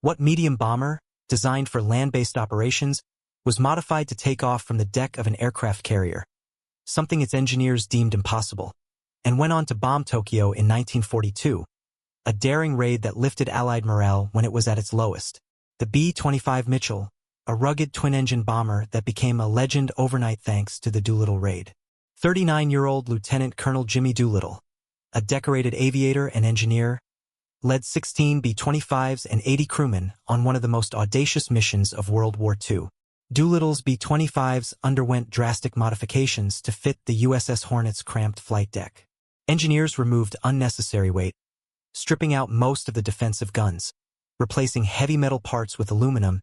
What medium bomber, designed for land-based operations, was modified to take off from the deck of an aircraft carrier, something its engineers deemed impossible, and went on to bomb Tokyo in 1942, a daring raid that lifted Allied morale when it was at its lowest. The B-25 Mitchell, a rugged twin-engine bomber that became a legend overnight thanks to the Doolittle Raid. 39-year-old Lieutenant Colonel Jimmy Doolittle, a decorated aviator and engineer, led 16 B-25s and 80 crewmen on one of the most audacious missions of World War II. Doolittle's B-25s underwent drastic modifications to fit the USS Hornet's cramped flight deck. Engineers removed unnecessary weight, stripping out most of the defensive guns, replacing heavy metal parts with aluminum,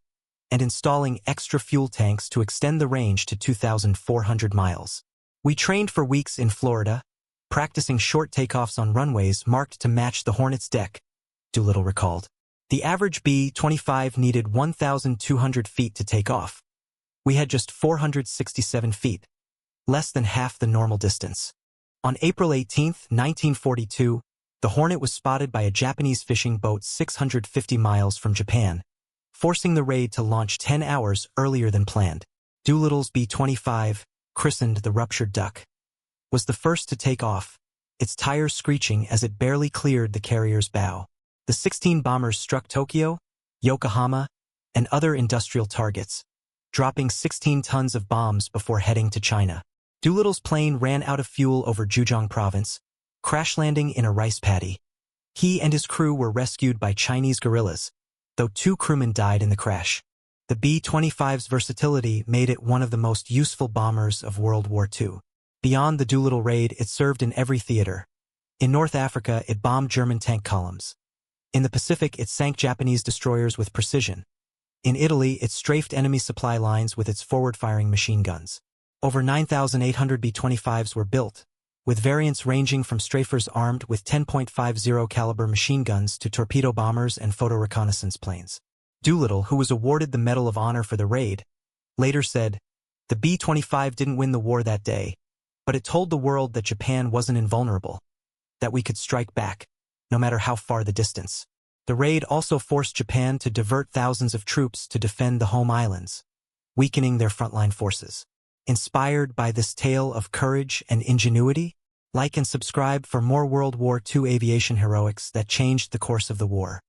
and installing extra fuel tanks to extend the range to 2,400 miles. We trained for weeks in Florida, practicing short takeoffs on runways marked to match the Hornet's deck, Doolittle recalled. The average B-25 needed 1,200 feet to take off. We had just 467 feet, less than half the normal distance. On April 18, 1942, the Hornet was spotted by a Japanese fishing boat 650 miles from Japan, forcing the raid to launch 10 hours earlier than planned. Doolittle's B-25, christened the Ruptured Duck, was the first to take off, its tires screeching as it barely cleared the carrier's bow. The 16 bombers struck Tokyo, Yokohama, and other industrial targets, dropping 16 tons of bombs before heading to China. Doolittle's plane ran out of fuel over Zhejiang province, crash-landing in a rice paddy. He and his crew were rescued by Chinese guerrillas, though 2 crewmen died in the crash. The B-25's versatility made it one of the most useful bombers of World War II. Beyond the Doolittle Raid, it served in every theater. In North Africa, it bombed German tank columns. In the Pacific, it sank Japanese destroyers with precision. In Italy, it strafed enemy supply lines with its forward-firing machine guns. Over 9,800 B-25s were built, with variants ranging from strafers armed with 10.50 caliber machine guns to torpedo bombers and photo reconnaissance planes. Doolittle, who was awarded the Medal of Honor for the raid, later said, "The B-25 didn't win the war that day, but it told the world that Japan wasn't invulnerable, that we could strike back, no matter how far the distance." The raid also forced Japan to divert thousands of troops to defend the home islands, weakening their frontline forces. Inspired by this tale of courage and ingenuity? Like and subscribe for more World War II aviation heroics that changed the course of the war.